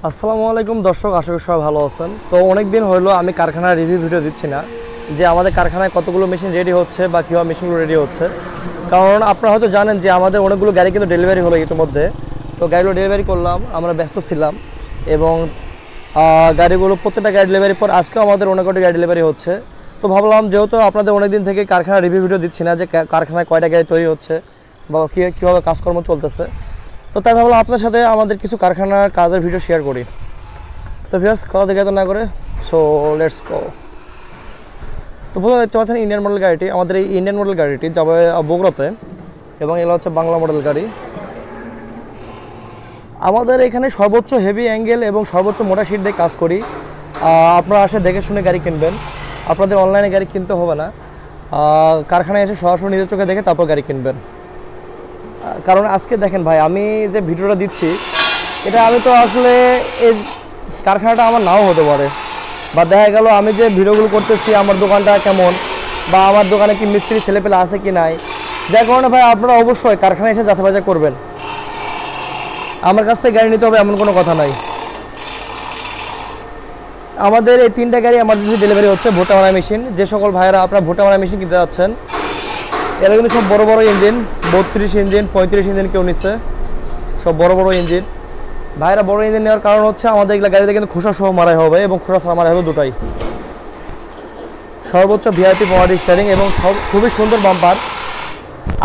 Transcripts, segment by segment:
আসসালামু আলাইকুম দর্শক, আশা করি সবাই ভালো আছেন। তো অনেক দিন হলো আমি কারখানার রিভিউ ভিডিও দিচ্ছি না, যে আমাদের কারখানায় কতগুলো মেশিন রেডি হচ্ছে বা কীভাবে মেশিনগুলো রেডি হচ্ছে। কারণ আপনারা হয়তো জানেন যে আমাদের অনেকগুলো গাড়ি কিন্তু ডেলিভারি হলো ইতিমধ্যে। তো গাড়িগুলো ডেলিভারি করলাম, আমরা ব্যস্ত ছিলাম এবং গাড়িগুলো প্রত্যেকটা গাড়ি ডেলিভারি পর আজকেও আমাদের অনেক কটি গাড়ি ডেলিভারি হচ্ছে। তো ভাবলাম যেহেতু আপনাদের অনেক দিন থেকে কারখানার রিভিউ ভিডিও দিচ্ছি না, যে কারখানায় কয়টা গাড়ি তৈরি হচ্ছে বা কীভাবে কাজকর্ম চলতেছে, তো তাই ভাবলাম আপনার সাথে আমাদের কিছু কারখানার কাজের ভিডিও শেয়ার করি। তো ভিউয়ার্স, কথা দেখে তো না করে, সো লেটস গো। তো প্রথমে দেখতে পাচ্ছেন ইন্ডিয়ান মডেল গাড়িটি। আমাদের এই ইন্ডিয়ান মডেল গাড়িটি যাবে বগুড়াতে এবং এগুলো হচ্ছে বাংলা মডেল গাড়ি। আমাদের এখানে সর্বোচ্চ হেভি অ্যাঙ্গেল এবং সর্বোচ্চ মোটা সিট দিয়ে কাজ করি। আপনারা আসে দেখে শুনে গাড়ি কিনবেন, আপনাদের অনলাইনে গাড়ি কিনতে হবে না, কারখানায় এসে সরাসরি নিজের চোখে দেখে তারপর গাড়ি কিনবেন। কারণ আজকে দেখেন ভাই, আমি যে ভিডিওটা দিচ্ছি এটা আমি তো আসলে এই কারখানাটা আমার নাও হতে পারে, বা দেখা গেল আমি যে ভিডিওগুলো করতেছি আমার দোকানটা কেমন, বা আমার দোকানে কি মিস্ত্রি ছেলেপেলে আছে কি নাই, যার কারণে ভাই আপনারা অবশ্যই কারখানায় এসে যাচাই বাছাই করবেন। আমার কাছ থেকে গাড়ি নিতে হবে এমন কোনো কথা নাই। আমাদের এই 3টা গাড়ি এমার্জেন্সি ডেলিভারি হচ্ছে ভুট্টা মারা মেশিন। যে সকল ভাইয়েরা আপনারা ভুট্টা মারা মেশিন কিনতে যাচ্ছেন, এরা কিন্তু সব বড় বড় ইঞ্জিন, 32 ইঞ্জিন 35 ইঞ্জিন কেউ নিচ্ছে, সব বড় বড় ইঞ্জিন। ভাইরা বড় ইঞ্জিন নেওয়ার কারণ হচ্ছে আমাদের এগুলো গাড়িতে কিন্তু খোসা সহ মারাই হবে এবং খোসা ছাড়া মারা হবে দুটাই। সর্বোচ্চ ভিআইপি পাওয়ার স্টিয়ারিং এবং খুবই সুন্দর বাম্পার,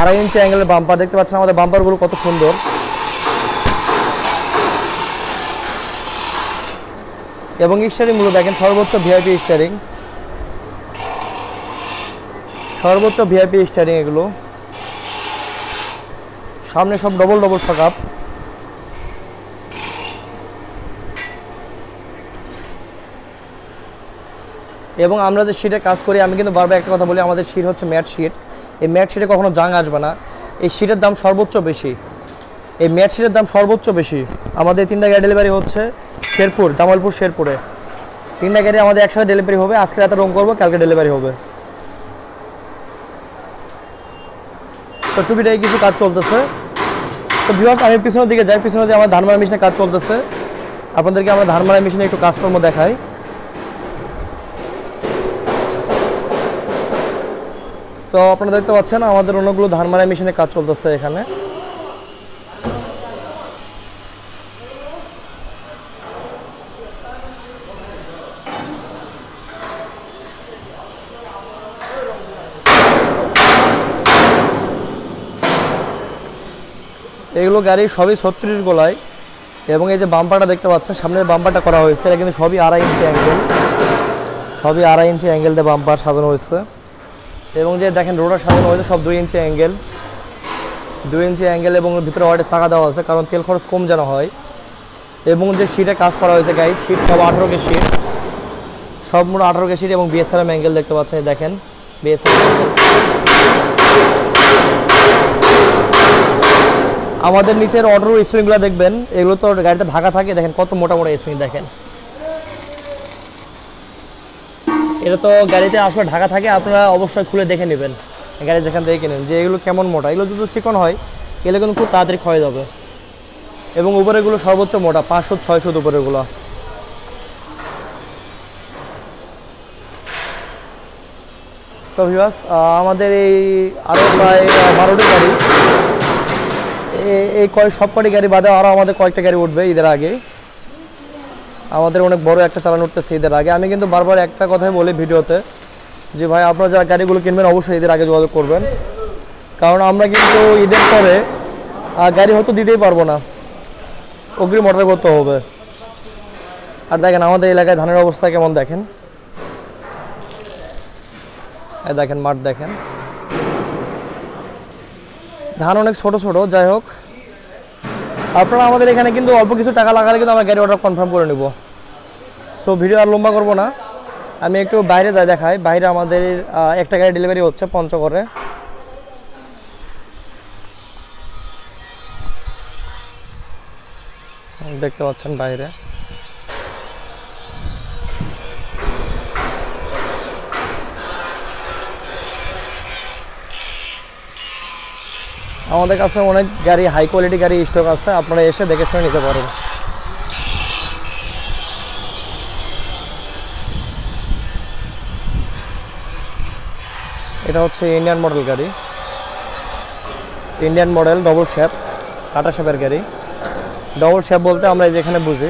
2.5 ইঞ্চি অ্যাঙ্গেলের বাম্পার। দেখতে পাচ্ছেন আমাদের বাম্পারগুলো কত সুন্দর। এবং স্টিয়ারিংগুলো দেখেন, সর্বোচ্চ ভিআইপি স্টিয়ারিং, সর্বোচ্চ ভিআইপি স্টিয়ারিং এগুলো। সামনে সব ডবল ডবল সকাপ। এবং আমরা যে শিটে কাজ করি, আমি কিন্তু বারবার একটা কথা বলি, আমাদের শিট হচ্ছে ম্যাট শিট। এই ম্যাট শিটে কখনো জাং আসবে না। এই শিটের দাম সর্বোচ্চ বেশি, এই ম্যাট শিটের দাম সর্বোচ্চ বেশি। আমাদের 3টা গাড়ি ডেলিভারি হচ্ছে শেরপুর, জামালপুর শেরপুরে। 3টা গাড়ি আমাদের একসাথে ডেলিভারি হবে। আজকে রাতে রং করবো, কালকে ডেলিভারি হবে। তো টুপিটাই কিছু কাজ চলতেছে। তো ভিউয়ার্স, আমি পিছনের দিকে যাই, পিছনের দিকে আমার ধান মারা মেশিনে কাজ চলতেছে। আপনাদেরকে আমরা ধান মারা মেশিনে একটু কাজকর্ম দেখাই। তো আপনারা দেখতে পাচ্ছেন আমাদের অনেকগুলো ধান মারা মেশিনে কাজ চলতেছে এখানে। এগুলো গাড়ি সবই 36 গোলায়। এবং এই যে বাম্পারটা দেখতে পাচ্ছেন, সামনের বাম্পারটা করা হয়েছে, এটা কিন্তু সবই 2.5 ইঞ্চি অ্যাঙ্গেল, সবই 2.5 ইঞ্চি অ্যাঙ্গেল দিয়ে বাম্পার সাজানো হয়েছে। এবং যে দেখেন রোডার সাজানো হয়েছে সব 2 ইঞ্চি অ্যাঙ্গেল, 2 ইঞ্চি অ্যাঙ্গেল। এবং ভিতরে ওয়াটের চাকা দেওয়া আছে, কারণ তেল খরচ কম যেন হয়। এবং যে শিটে কাজ করা হয়েছে গাড়ি, শিট সব 18 কে শিট, সব মোট 18 কে শিট। এবং বিএসআরএম অ্যাঙ্গেল দেখতে পাচ্ছেন, দেখেন বিএসআরএম অ্যাঙ্গেল। আমাদের নিচের অটো স্প্রিংগুলো দেখবেন, এগুলো তো গাড়িতে ঢাকা থাকে, দেখেন কত মোটা মোটা স্প্রিং দেখেন। এটা তো গাড়িতে আসলে ঢাকা থাকে, আপনারা অবশ্যই খুলে দেখে নেবেন গাড়ি যেখান থেকে কিনেন, যে এগুলো কেমন মোটা। এগুলো যদি চিকন হয় এগুলো কিন্তু খুব তাড়াতাড়ি ক্ষয় যাবে। এবং উপরেগুলো সর্বোচ্চ মোটা, 500-600 উপরেগুলো। তো ভিউয়ার্স, আমাদের এই আরও প্রায় 12টি গাড়ি, এই সবকটি গাড়ি বাদে আরও আমাদের কয়েকটা গাড়ি উঠবে ঈদের আগে। আমাদের অনেক বড় একটা চালান উঠতেছে ঈদের আগে। আমি কিন্তু বারবার একটা কথাই বলি ভিডিওতে, যে ভাই আপনারা যারা গাড়িগুলো কিনবেন অবশ্যই ঈদের আগে যোগাযোগ করবেন। কারণ আমরা কিন্তু ঈদের পরে গাড়ি হয়তো দিতেই পারবো না, অগ্রিম অর্ডার করতে হবে। আর দেখেন আমাদের এলাকায় ধানের অবস্থা কেমন, দেখেন দেখেন মাঠ, দেখেন ধান অনেক ছোট ছোট। যাই হোক, আপনারা আমাদের এখানে কিন্তু অল্প কিছু টাকা লাগালে কিন্তু আমরা গাড়ি অর্ডার কনফার্ম করে নেব। সো ভিডিও আর লম্বা করবো না, আমি একটু বাইরে যাই দেখাই। বাইরে আমাদের একটা গাড়ি ডেলিভারি হচ্ছে পঞ্চগড়ে। দেখতে পাচ্ছেন বাইরে। আমাদের কাছে অনেক গাড়ি, হাই কোয়ালিটি গাড়ি স্টক আছে, আপনারা এসে দেখে শুনে নিতে পারেন। এটা হচ্ছে ইন্ডিয়ান মডেল গাড়ি, Indian model double shape, tata শেপের গাড়ি। ডবল শেপ বলতে আমরা এই যেখানে বুঝি,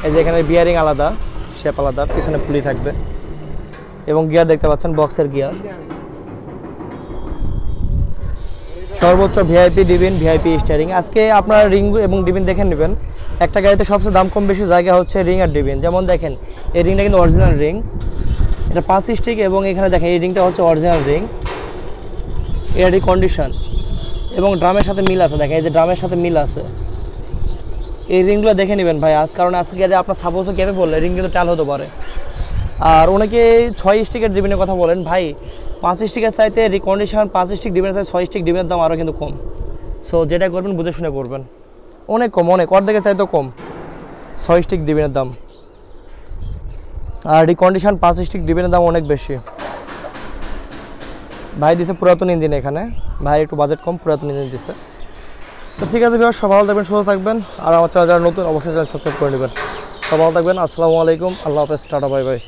এই যে এখানে বিয়ারিং আলাদা, শেপ আলাদা, পিছনে পুলি থাকবে এবং গিয়ার দেখতে পাচ্ছেন বক্সের গিয়ার। সর্বোচ্চ ভিআইপি ডিবিন, ভিআইপি স্টিয়ারিং। আজকে আপনারা রিং এবং ডিবিন দেখে নেবেন। একটা গাড়িতে সবচেয়ে দাম কম বেশি জায়গা হচ্ছে রিং আর ডিবিন। যেমন দেখেন এই রিংটা কিন্তু অরিজিনাল রিং, এটা 5 স্টিক এবং এখানে দেখেন এই রিংটা হচ্ছে অরিজিনাল রিং, এর কন্ডিশন এবং ড্রামের সাথে মিল আছে। দেখেন এই যে ড্রামের সাথে মিল আছে। এই রিংগুলো দেখে নেবেন ভাই, কারণ আজকে গাড়ি আপনার সাপোজও ক্যাপে বললে রিং কিন্তু টাল হতে পারে। আর অনেকে 6 স্টিকের ডিবিনের কথা বলেন, ভাই 5 স্টিকের চাইতে রিকন্ডিশন 5 স্টিক ডিবিনের চাইতে 6 স্টিক ডিবিনের দাম আরও কিন্তু কম। সো যেটা করবেন বুঝে শুনে করবেন, অনেক কম, অনেক অর্ধেকের চাইতেও কম 6 স্টিক ডিবিনের দাম। আর রিকন্ডিশন 5 স্টিক ডিবিনের দাম অনেক বেশি। ভাই দিছে পুরাতন ইঞ্জিন, এখানে ভাই একটু বাজেট কম, পুরাতন ইঞ্জিন দিছে। তো ঠিক আছে ভিউয়ার্স, সব ভালো থাকবেন, সুস্থ থাকবেন। আর আমার চ্যানেল যারা নতুন অবশ্যই চ্যানেল সাবস্ক্রাইব করে নেবেন। সব ভালো থাকবেন, আসসালামু আলাইকুম, আল্লাহ হাফেজ, টাটা, বাই বাই।